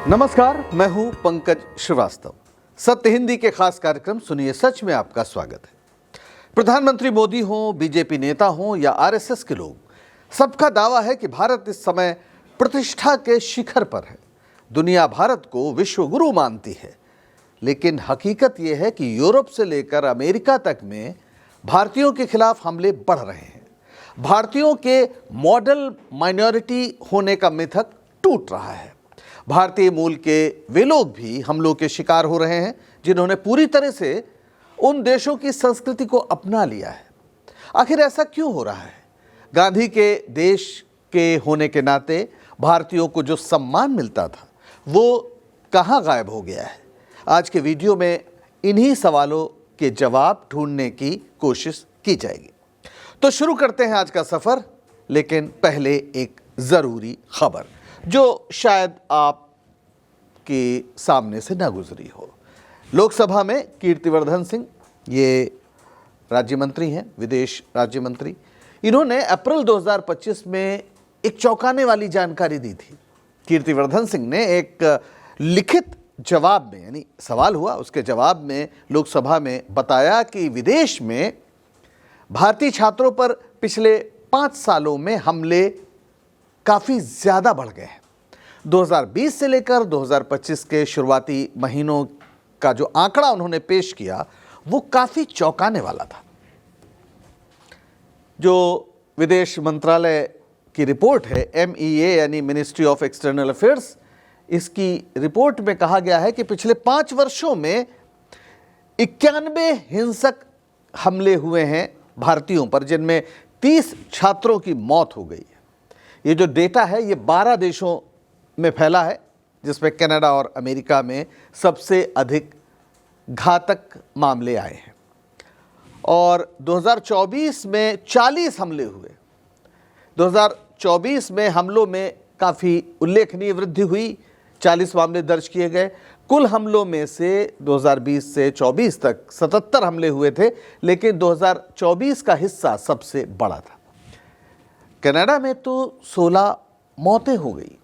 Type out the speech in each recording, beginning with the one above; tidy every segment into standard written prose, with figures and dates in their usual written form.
नमस्कार, मैं हूं पंकज श्रीवास्तव। सत्य हिंदी के खास कार्यक्रम सुनिए सच में आपका स्वागत है। प्रधानमंत्री मोदी हों, बीजेपी नेता हों या आरएसएस के लोग, सबका दावा है कि भारत इस समय प्रतिष्ठा के शिखर पर है। दुनिया भारत को विश्व गुरु मानती है, लेकिन हकीकत यह है कि यूरोप से लेकर अमेरिका तक में भारतीयों के खिलाफ हमले बढ़ रहे हैं। भारतीयों के मॉडल माइनॉरिटी होने का मिथक टूट रहा है। भारतीय मूल के वे लोग भी हमलों के शिकार हो रहे हैं जिन्होंने पूरी तरह से उन देशों की संस्कृति को अपना लिया है। आखिर ऐसा क्यों हो रहा है? गांधी के देश के होने के नाते भारतीयों को जो सम्मान मिलता था वो कहाँ गायब हो गया है? आज के वीडियो में इन्हीं सवालों के जवाब ढूंढने की कोशिश की जाएगी। तो शुरू करते हैं आज का सफर, लेकिन पहले एक जरूरी खबर जो शायद आपके सामने से ना गुजरी हो। लोकसभा में कीर्तिवर्धन सिंह, ये राज्य मंत्री हैं, विदेश राज्य मंत्री, इन्होंने अप्रैल 2025 में एक चौंकाने वाली जानकारी दी थी। कीर्तिवर्धन सिंह ने एक लिखित जवाब में, यानी सवाल हुआ उसके जवाब में लोकसभा में बताया कि विदेश में भारतीय छात्रों पर पिछले 5 सालों में हमले काफ़ी ज़्यादा बढ़ गए हैं। 2020 से लेकर 2025 के शुरुआती महीनों का जो आंकड़ा उन्होंने पेश किया वो काफ़ी चौंकाने वाला था। जो विदेश मंत्रालय की रिपोर्ट है, MEA यानी मिनिस्ट्री ऑफ एक्सटर्नल अफेयर्स, इसकी रिपोर्ट में कहा गया है कि पिछले 5 वर्षों में 91 हिंसक हमले हुए हैं भारतीयों पर, जिनमें 30 छात्रों की मौत हो गई है। ये जो डेटा है ये 12 देशों में फैला है, जिसमें कनाडा और अमेरिका में सबसे अधिक घातक मामले आए हैं। और 2024 में 40 हमले हुए। 2024 में हमलों में काफ़ी उल्लेखनीय वृद्धि हुई, 40 मामले दर्ज किए गए। कुल हमलों में से 2020 से 24 तक 77 हमले हुए थे, लेकिन 2024 का हिस्सा सबसे बड़ा था। कनाडा में तो 16 मौतें हो गई।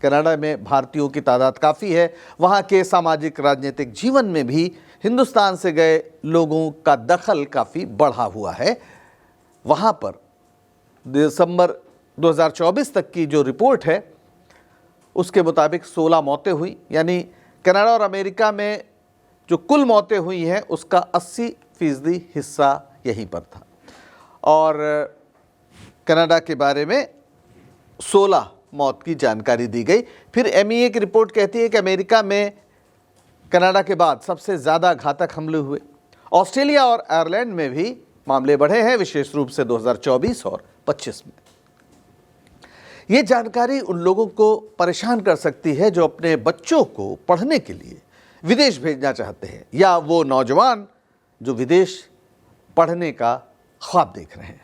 कनाडा में भारतीयों की तादाद काफ़ी है। वहाँ के सामाजिक राजनीतिक जीवन में भी हिंदुस्तान से गए लोगों का दखल काफ़ी बढ़ा हुआ है। वहाँ पर दिसंबर 2024 तक की जो रिपोर्ट है उसके मुताबिक 16 मौतें हुई, यानी कनाडा और अमेरिका में जो कुल मौतें हुई हैं उसका 80% हिस्सा यहीं पर था। और कनाडा के बारे में 16 मौत की जानकारी दी गई। फिर MEA की रिपोर्ट कहती है कि अमेरिका में कनाडा के बाद सबसे ज़्यादा घातक हमले हुए। ऑस्ट्रेलिया और आयरलैंड में भी मामले बढ़े हैं, विशेष रूप से 2024 और 25 में। ये जानकारी उन लोगों को परेशान कर सकती है जो अपने बच्चों को पढ़ने के लिए विदेश भेजना चाहते हैं, या वो नौजवान जो विदेश पढ़ने का ख्वाब देख रहे हैं।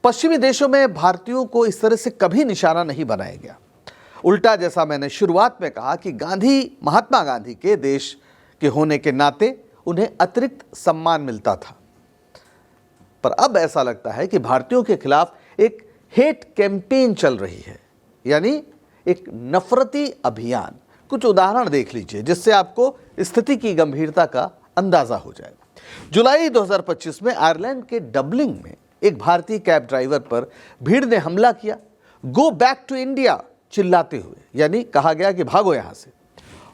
पश्चिमी देशों में भारतीयों को इस तरह से कभी निशाना नहीं बनाया गया। उल्टा, जैसा मैंने शुरुआत में कहा कि महात्मा गांधी के देश के होने के नाते उन्हें अतिरिक्त सम्मान मिलता था। पर अब ऐसा लगता है कि भारतीयों के खिलाफ एक हेट कैंपेन चल रही है, यानी एक नफरती अभियान। कुछ उदाहरण देख लीजिए जिससे आपको स्थिति की गंभीरता का अंदाजा हो जाए। जुलाई 2025 में आयरलैंड के डबलिन में एक भारतीय कैब ड्राइवर पर भीड़ ने हमला किया, गो बैक टू इंडिया चिल्लाते हुए, यानी कहा गया कि भागो यहां से।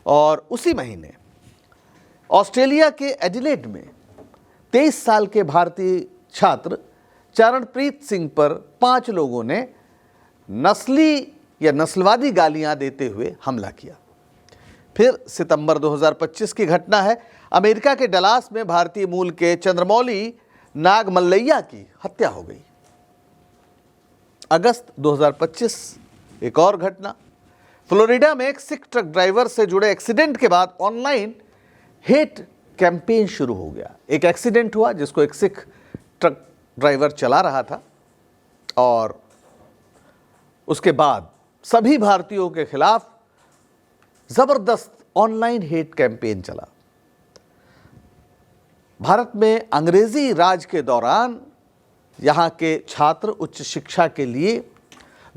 और उसी महीने ऑस्ट्रेलिया के एडिलेड में 23 साल के भारतीय छात्र चरणप्रीत सिंह पर 5 लोगों ने नस्ली या नस्लवादी गालियां देते हुए हमला किया। फिर सितंबर 2025 की घटना है, अमेरिका के डलास में भारतीय मूल के चंद्रमौली नागमल्लैया की हत्या हो गई। अगस्त 2025 एक और घटना, फ्लोरिडा में एक सिख ट्रक ड्राइवर से जुड़े एक्सीडेंट के बाद ऑनलाइन हेट कैंपेन शुरू हो गया। एक एक्सीडेंट हुआ जिसको एक सिख ट्रक ड्राइवर चला रहा था, और उसके बाद सभी भारतीयों के खिलाफ जबरदस्त ऑनलाइन हेट कैंपेन चला। भारत में अंग्रेजी राज के दौरान यहाँ के छात्र उच्च शिक्षा के लिए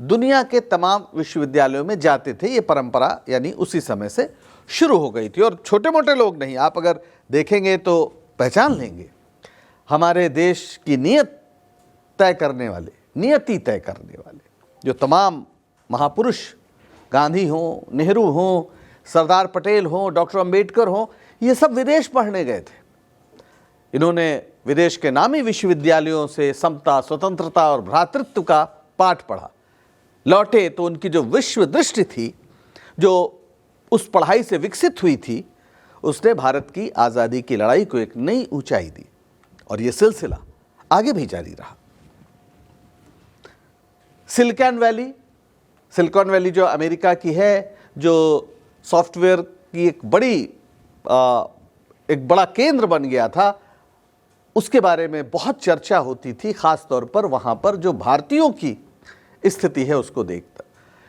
दुनिया के तमाम विश्वविद्यालयों में जाते थे। ये परंपरा यानी उसी समय से शुरू हो गई थी। और छोटे मोटे लोग नहीं, आप अगर देखेंगे तो पहचान लेंगे। हमारे देश की नीयत तय करने वाले, नियति तय करने वाले जो तमाम महापुरुष, गांधी हों, नेहरू हों, सरदार पटेल हों, डॉक्टर अंबेडकर हों, ये सब विदेश पढ़ने गए थे। इन्होंने विदेश के नामी विश्वविद्यालयों से समता, स्वतंत्रता और भ्रातृत्व का पाठ पढ़ा। लौटे तो उनकी जो विश्व दृष्टि थी, जो उस पढ़ाई से विकसित हुई थी, उसने भारत की आज़ादी की लड़ाई को एक नई ऊंचाई दी। और ये सिलसिला आगे भी जारी रहा। सिलिकॉन वैली जो अमेरिका की है, जो सॉफ्टवेयर की एक बड़ा केंद्र बन गया था, उसके बारे में बहुत चर्चा होती थी, खास तौर पर वहाँ पर जो भारतीयों की स्थिति है उसको देखकर।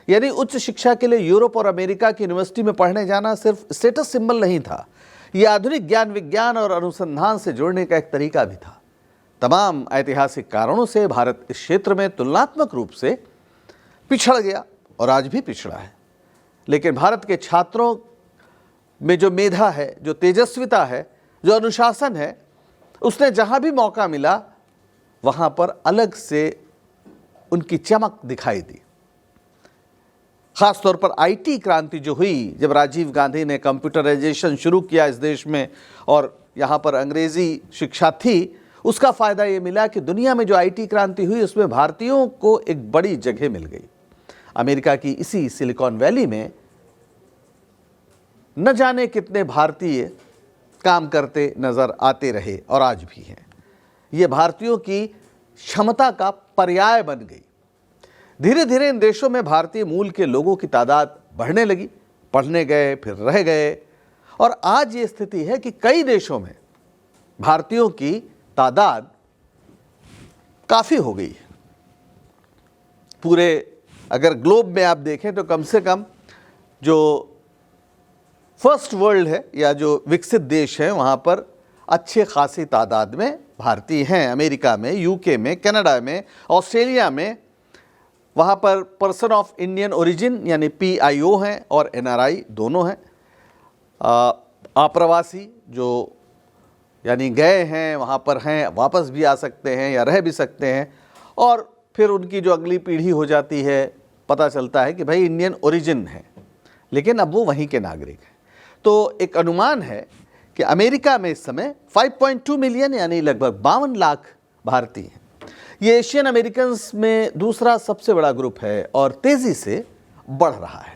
यानी उच्च शिक्षा के लिए यूरोप और अमेरिका की यूनिवर्सिटी में पढ़ने जाना सिर्फ स्टेटस सिंबल नहीं था, यह आधुनिक ज्ञान, विज्ञान और अनुसंधान से जुड़ने का एक तरीका भी था। तमाम ऐतिहासिक कारणों से भारत इस क्षेत्र में तुलनात्मक रूप से पिछड़ गया और आज भी पिछड़ा है। लेकिन भारत के छात्रों में जो मेधा है, जो तेजस्विता है, जो अनुशासन है, उसने जहां भी मौका मिला वहां पर अलग से उनकी चमक दिखाई दी। खास तौर पर आईटी क्रांति जो हुई, जब राजीव गांधी ने कंप्यूटराइजेशन शुरू किया इस देश में और यहाँ पर अंग्रेजी शिक्षा थी, उसका फ़ायदा ये मिला कि दुनिया में जो आईटी क्रांति हुई उसमें भारतीयों को एक बड़ी जगह मिल गई। अमेरिका की इसी सिलिकॉन वैली में न जाने कितने भारतीय काम करते नज़र आते रहे और आज भी हैं। ये भारतीयों की क्षमता का पर्याय बन गई। धीरे धीरे इन देशों में भारतीय मूल के लोगों की तादाद बढ़ने लगी, पढ़ने गए, फिर रह गए, और आज ये स्थिति है कि कई देशों में भारतीयों की तादाद काफ़ी हो गई है। पूरे अगर ग्लोब में आप देखें तो कम से कम जो फर्स्ट वर्ल्ड है या जो विकसित देश हैं वहाँ पर अच्छे खासी तादाद में भारतीय हैं। अमेरिका में, यूके में, कनाडा में, ऑस्ट्रेलिया में, वहाँ पर पर्सन ऑफ इंडियन ओरिजिन यानी PIO हैं और NRI दोनों हैं। अप्रवासी जो यानी गए हैं वहाँ पर हैं, वापस भी आ सकते हैं या रह भी सकते हैं, और फिर उनकी जो अगली पीढ़ी हो जाती है, पता चलता है कि भाई इंडियन ओरिजिन है, लेकिन अब वो वहीं के नागरिक हैं। तो एक अनुमान है कि अमेरिका में इस समय 5.2 मिलियन यानी लगभग 52 लाख भारतीय हैं। ये एशियन अमेरिकन्स में दूसरा सबसे बड़ा ग्रुप है और तेज़ी से बढ़ रहा है।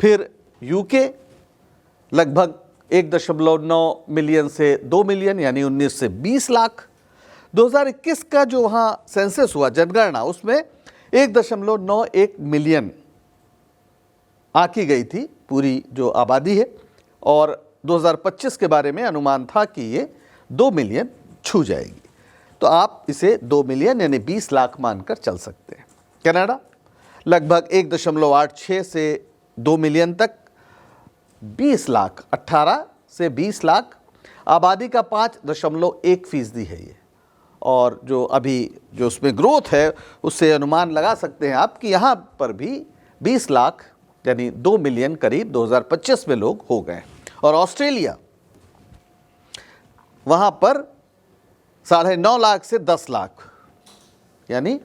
फिर यूके लगभग 1.9 मिलियन से 2 मिलियन यानी 19 से 20 लाख। 2021 का जो वहाँ सेंसस हुआ, जनगणना, उसमें 1.91 मिलियन आंकी गई थी पूरी जो आबादी है, और 2025 के बारे में अनुमान था कि ये 2 मिलियन छू जाएगी। तो आप इसे 2 मिलियन यानी 20 लाख मानकर चल सकते हैं। कनाडा लगभग 1.86 से 2 मिलियन तक, 20 लाख, 18 से 20 लाख, आबादी का 5.1% है ये। और जो अभी जो उसमें ग्रोथ है उससे अनुमान लगा सकते हैं आप कि यहाँ पर भी 20 लाख यानी 2 मिलियन करीब 2025 में लोग हो गए। और ऑस्ट्रेलिया, वहाँ पर 9.5 लाख से 10 लाख, यानी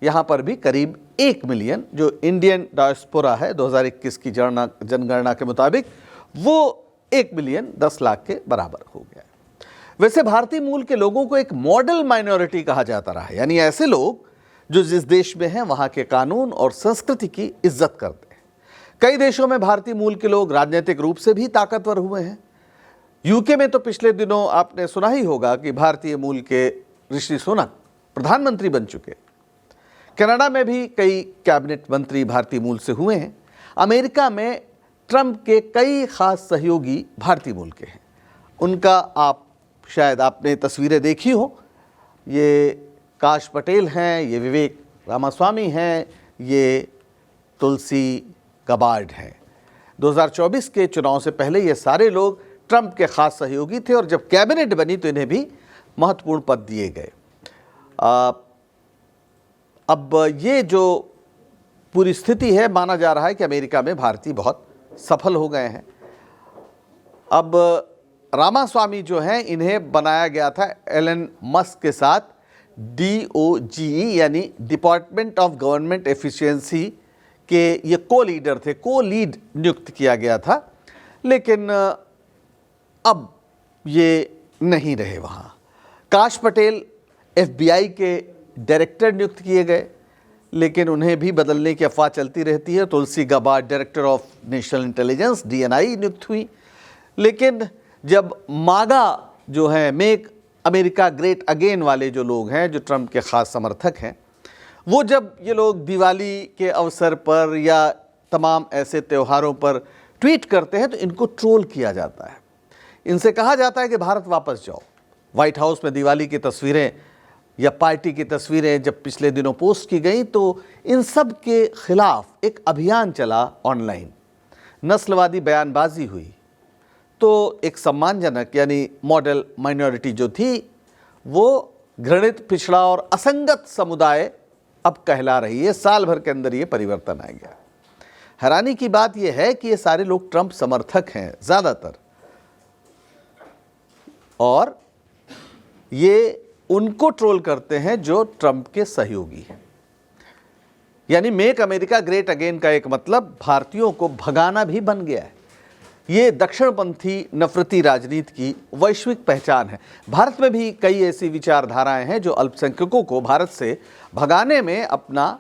यहाँ पर भी करीब 1 मिलियन जो इंडियन डायस्पोरा है 2021 की जनगणना के मुताबिक, वो 1 मिलियन 10 लाख के बराबर हो गया। वैसे भारतीय मूल के लोगों को एक मॉडल माइनॉरिटी कहा जाता रहा है, यानी ऐसे लोग जो जिस देश में हैं वहाँ के कानून और संस्कृति की इज्जत करते हैं। कई देशों में भारतीय मूल के लोग राजनीतिक रूप से भी ताकतवर हुए हैं। यूके में तो पिछले दिनों आपने सुना ही होगा कि भारतीय मूल के ऋषि सुनक प्रधानमंत्री बन चुके। कनाडा में भी कई कैबिनेट मंत्री भारतीय मूल से हुए हैं। अमेरिका में ट्रंप के कई खास सहयोगी भारतीय मूल के हैं। उनका शायद आपने तस्वीरें देखी हो, ये काश पटेल हैं, ये विवेक रामास्वामी हैं, ये तुलसी गबार्ड हैं। 2024 के चुनाव से पहले ये सारे लोग ट्रंप के खास सहयोगी थे और जब कैबिनेट बनी तो इन्हें भी महत्वपूर्ण पद दिए गए। अब ये जो पूरी स्थिति है, माना जा रहा है कि अमेरिका में भारतीय बहुत सफल हो गए हैं। अब रामास्वामी जो हैं, इन्हें बनाया गया था एलन मस्क के साथ DOGE यानी डिपार्टमेंट ऑफ गवर्नमेंट एफिशिएंसी के ये को-लीडर थे, को-लीड नियुक्त किया गया था, लेकिन अब ये नहीं रहे वहाँ। काश पटेल FBI के डायरेक्टर नियुक्त किए गए, लेकिन उन्हें भी बदलने की अफवाह चलती रहती है। Tulsi Gabbard director of national intelligence DNI नियुक्त हुई। लेकिन जब मागा जो है, मेक अमेरिका ग्रेट अगेन वाले जो लोग हैं, जो ट्रंप के ख़ास समर्थक हैं, वो जब ये लोग दिवाली के अवसर पर या तमाम ऐसे त्योहारों पर ट्वीट करते हैं तो इनको ट्रोल किया जाता है। इनसे कहा जाता है कि भारत वापस जाओ। व्हाइट हाउस में दिवाली की तस्वीरें या पार्टी की तस्वीरें जब पिछले दिनों पोस्ट की गई तो इन सब के खिलाफ एक अभियान चला ऑनलाइन, नस्लवादी बयानबाजी हुई। तो एक सम्मानजनक यानी मॉडल माइनॉरिटी जो थी वो घृणित, पिछड़ा और असंगत समुदाय अब कहला रही है। साल भर के अंदर ये परिवर्तन आ गया। हैरानी की बात यह है कि ये सारे लोग ट्रंप समर्थक हैं ज़्यादातर, और ये उनको ट्रोल करते हैं जो ट्रंप के सहयोगी हैं। यानी मेक अमेरिका ग्रेट अगेन का एक मतलब भारतीयों को भगाना भी बन गया है। ये दक्षिणपंथी नफरती राजनीति की वैश्विक पहचान है। भारत में भी कई ऐसी विचारधाराएं हैं जो अल्पसंख्यकों को भारत से भगाने में अपना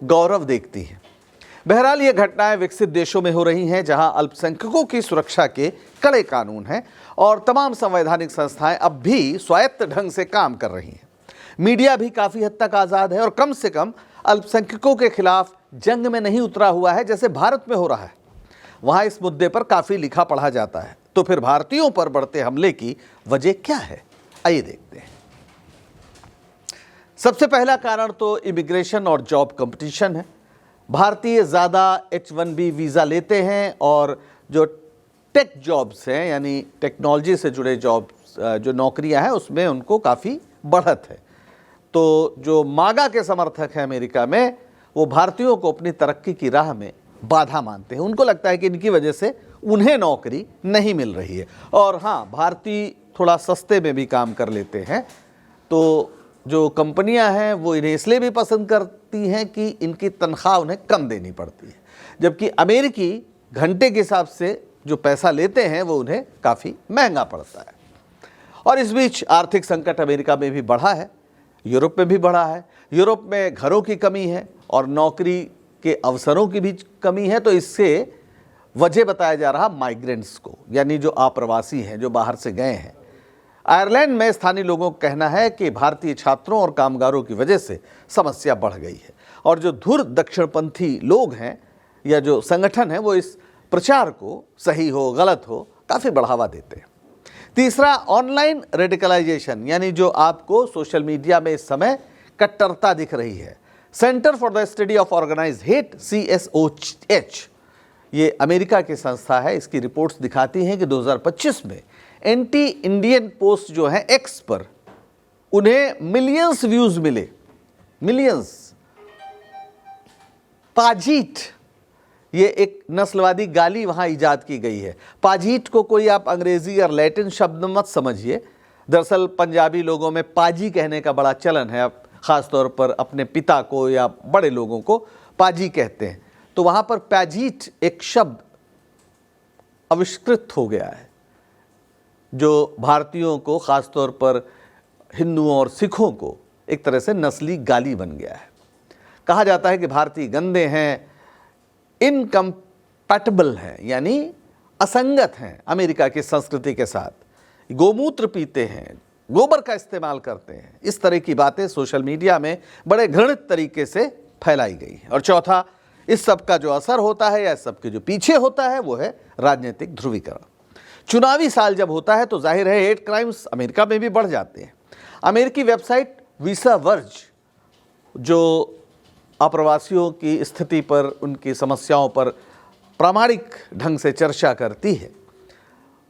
गौरव देखती हैं। बहरहाल ये घटनाएं विकसित देशों में हो रही हैं जहां अल्पसंख्यकों की सुरक्षा के कड़े कानून हैं और तमाम संवैधानिक संस्थाएं अब भी स्वायत्त ढंग से काम कर रही हैं। मीडिया भी काफ़ी हद तक आज़ाद है और कम से कम अल्पसंख्यकों के खिलाफ जंग में नहीं उतरा हुआ है जैसे भारत में हो रहा है। वहाँ इस मुद्दे पर काफ़ी लिखा पढ़ा जाता है। तो फिर भारतीयों पर बढ़ते हमले की वजह क्या है, आइए देखते हैं। सबसे पहला कारण तो इमिग्रेशन और जॉब कंपटीशन है। भारतीय ज़्यादा H-1B वीज़ा लेते हैं और जो टेक जॉब्स हैं यानी टेक्नोलॉजी से जुड़े जॉब्स, जो नौकरियां हैं, उसमें उनको काफ़ी बढ़त है। तो जो मागा के समर्थक हैं अमेरिका में, वो भारतीयों को अपनी तरक्की की राह में बाधा मानते हैं। उनको लगता है कि इनकी वजह से उन्हें नौकरी नहीं मिल रही है। और हाँ, भारतीय थोड़ा सस्ते में भी काम कर लेते हैं, तो जो कंपनियां हैं वो इन्हें इसलिए भी पसंद करती हैं कि इनकी तनख्वाह उन्हें कम देनी पड़ती है, जबकि अमेरिकी घंटे के हिसाब से जो पैसा लेते हैं वो उन्हें काफ़ी महंगा पड़ता है। और इस बीच आर्थिक संकट अमेरिका में भी बढ़ा है, यूरोप में भी बढ़ा है। यूरोप में घरों की कमी है और नौकरी के अवसरों की भी कमी है। तो इससे वजह बताया जा रहा माइग्रेंट्स को, यानी जो आप्रवासी हैं, जो बाहर से गए हैं। आयरलैंड में स्थानीय लोगों का कहना है कि भारतीय छात्रों और कामगारों की वजह से समस्या बढ़ गई है और जो धुर दक्षिणपंथी लोग हैं या जो संगठन है वो इस प्रचार को, सही हो गलत हो, काफ़ी बढ़ावा देते हैं। तीसरा, ऑनलाइन रेडिकलाइजेशन, यानी जो आपको सोशल मीडिया में इस समय कट्टरता दिख रही है। Centre for the study of organised hate CSOH, ये अमेरिका की संस्था है। इसकी रिपोर्ट्स दिखाती हैं कि 2025 में एंटी इंडियन पोस्ट जो है X पर, उन्हें मिलियंस व्यूज मिले, मिलियंस। पाजीट, ये एक नस्लवादी गाली वहाँ इजाद की गई है। पाजीट को कोई आप अंग्रेजी या लैटिन शब्द मत समझिए। दरअसल पंजाबी लोगों में पाजी कहने का बड़ा चलन है। आप ख़ास तौर पर अपने पिता को या बड़े लोगों को पाजी कहते हैं। तो वहाँ पर पाजीट एक शब्द आविष्कृत हो गया है जो भारतीयों को, ख़ास तौर पर हिंदुओं और सिखों को, एक तरह से नस्ली गाली बन गया है। कहा जाता है कि भारतीय गंदे हैं, इनकम्पैटिबल हैं, यानी असंगत हैं अमेरिका की संस्कृति के साथ, गोमूत्र पीते हैं, गोबर का इस्तेमाल करते हैं। इस तरह की बातें सोशल मीडिया में बड़े घृणित तरीके से फैलाई गई हैं। और चौथा, इस सब का जो असर होता है या इस सब के जो पीछे होता है वो है राजनीतिक ध्रुवीकरण। चुनावी साल जब होता है तो जाहिर है हेट क्राइम्स अमेरिका में भी बढ़ जाते हैं। अमेरिकी वेबसाइट वीसा वर्ज, जो अप्रवासियों की स्थिति पर, उनकी समस्याओं पर प्रामाणिक ढंग से चर्चा करती है,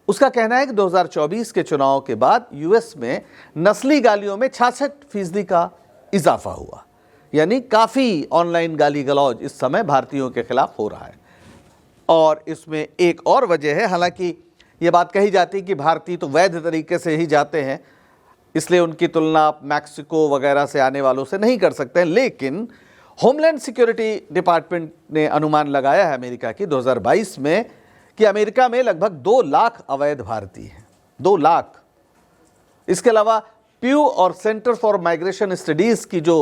उसका कहना है कि 2024 के चुनाव के बाद US में नस्ली गालियों में 66% का इजाफा हुआ। यानी काफ़ी ऑनलाइन गाली गलौज इस समय भारतीयों के खिलाफ हो रहा है। और इसमें एक और वजह है, हालांकि ये बात कही जाती है कि भारतीय तो वैध तरीके से ही जाते हैं, इसलिए उनकी तुलना आप मैक्सिको वगैरह से आने वालों से नहीं कर सकते हैं, लेकिन होमलैंड सिक्योरिटी डिपार्टमेंट ने अनुमान लगाया है अमेरिका की 2022 में कि अमेरिका में लगभग 2 लाख अवैध भारतीय हैं, 2 लाख। इसके अलावा प्यू और सेंटर फॉर माइग्रेशन स्टडीज़ की जो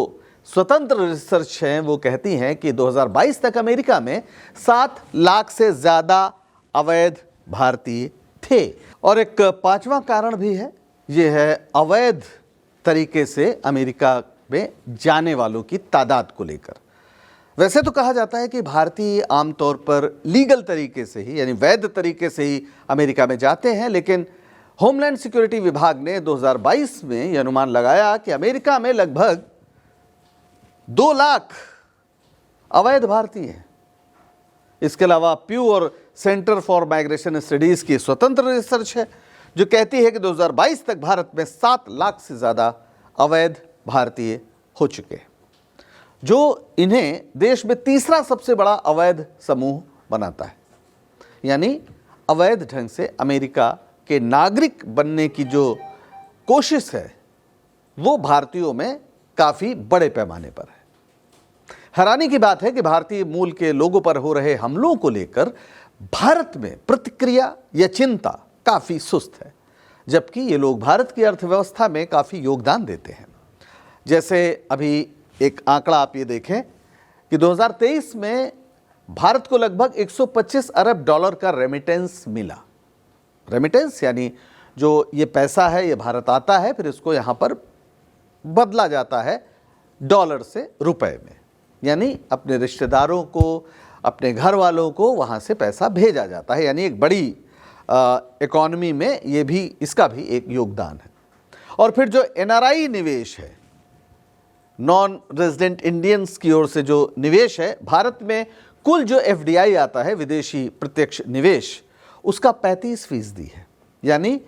स्वतंत्र रिसर्च हैं वो कहती हैं कि 2022 तक अमेरिका में 7 लाख से ज़्यादा अवैध भारतीय थे। और एक 5वां कारण भी है, ये है अवैध तरीके से अमेरिका में जाने वालों की तादाद को लेकर। वैसे तो कहा जाता है कि भारतीय आमतौर पर लीगल तरीके से ही, यानी वैध तरीके से ही अमेरिका में जाते हैं, लेकिन होमलैंड सिक्योरिटी विभाग ने 2022 में यह अनुमान लगाया कि अमेरिका में लगभग 2 लाख अवैध भारतीय हैं। इसके अलावा प्यू और सेंटर फॉर माइग्रेशन स्टडीज़ की स्वतंत्र रिसर्च है जो कहती है कि 2022 तक भारत में 7 लाख से ज़्यादा अवैध भारतीय हो चुके हैं, जो इन्हें देश में तीसरा सबसे बड़ा अवैध समूह बनाता है। यानी अवैध ढंग से अमेरिका के नागरिक बनने की जो कोशिश है वो भारतीयों में काफ़ी बड़े पैमाने पर है। हैरानी की बात है कि भारतीय मूल के लोगों पर हो रहे हमलों को लेकर भारत में प्रतिक्रिया या चिंता काफ़ी सुस्त है, जबकि ये लोग भारत की अर्थव्यवस्था में काफ़ी योगदान देते हैं। जैसे अभी एक आंकड़ा आप ये देखें कि 2023 में भारत को लगभग 125 अरब डॉलर का रेमिटेंस मिला। रेमिटेंस यानी जो ये पैसा है ये भारत आता है, फिर इसको यहाँ पर बदला जाता है डॉलर से रुपए में, यानी अपने रिश्तेदारों को, अपने घर वालों को वहाँ से पैसा भेजा जाता है। यानी एक बड़ी इकॉनमी में ये भी, इसका भी एक योगदान है। और फिर जो NRI निवेश है, नॉन रेजिडेंट इंडियंस की ओर से जो निवेश है, भारत में कुल जो FDI आता है, विदेशी प्रत्यक्ष निवेश, उसका 35% है। यानी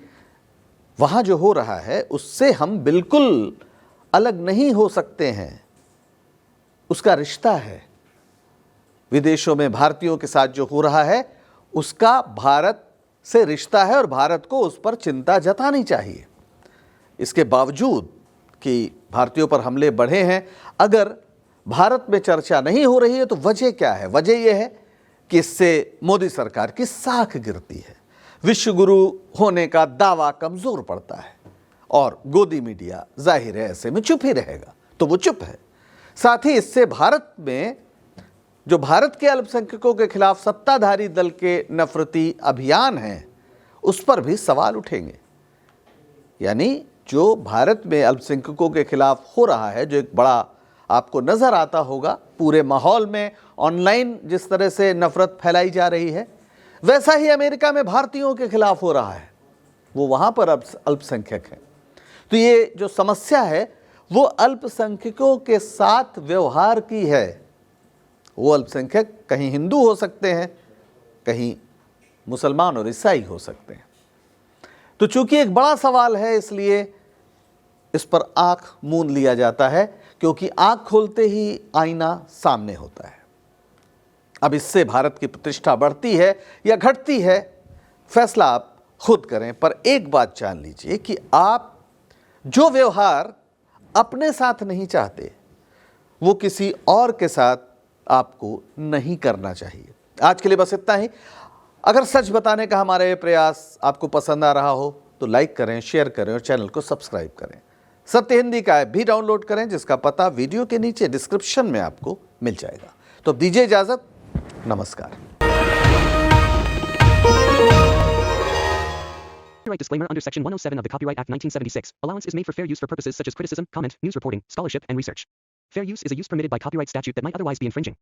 वहाँ जो हो रहा है उससे हम बिल्कुल अलग नहीं हो सकते हैं, उसका रिश्ता है। विदेशों में भारतीयों के साथ जो हो रहा है उसका भारत से रिश्ता है और भारत को उस पर चिंता जतानी चाहिए। इसके बावजूद कि भारतीयों पर हमले बढ़े हैं, अगर भारत में चर्चा नहीं हो रही है तो वजह क्या है? वजह यह है कि इससे मोदी सरकार की साख गिरती है, विश्व गुरु होने का दावा कमजोर पड़ता है और गोदी मीडिया जाहिर है ऐसे में चुप ही रहेगा, तो वो चुप है। साथ ही इससे भारत में जो भारत के अल्पसंख्यकों के खिलाफ सत्ताधारी दल के नफरती अभियान हैं उस पर भी सवाल उठेंगे। यानी जो भारत में अल्पसंख्यकों के खिलाफ हो रहा है, जो एक बड़ा आपको नजर आता होगा पूरे माहौल में, ऑनलाइन जिस तरह से नफरत फैलाई जा रही है, वैसा ही अमेरिका में भारतीयों के खिलाफ हो रहा है। वो वहां पर अल्पसंख्यक हैं। तो ये जो समस्या है वो अल्पसंख्यकों के साथ व्यवहार की है। वो अल्पसंख्यक कहीं हिंदू हो सकते हैं, कहीं मुसलमान और ईसाई हो सकते हैं। तो चूंकि एक बड़ा सवाल है इसलिए इस पर आंख मूंद लिया जाता है, क्योंकि आंख खोलते ही आईना सामने होता है। अब इससे भारत की प्रतिष्ठा बढ़ती है या घटती है, फैसला आप खुद करें। पर एक बात जान लीजिए कि आप जो व्यवहार अपने साथ नहीं चाहते वो किसी और के साथ आपको नहीं करना चाहिए। आज के लिए बस इतना ही। अगर सच बताने का हमारा ये प्रयास आपको पसंद आ रहा हो तो लाइक करें, शेयर करें और चैनल को सब्सक्राइब करें। सत्य हिंदी का ऐप भी डाउनलोड करें, जिसका पता वीडियो के नीचे डिस्क्रिप्शन में आपको मिल जाएगा। तो अब दीजिए इजाजत, नमस्कार। Copyright disclaimer under Section 107 of the Copyright Act 1976. Allowance is made for fair use for purposes such as criticism, comment, news reporting, scholarship, and research. Fair use is a use permitted by copyright statute that might otherwise be infringing.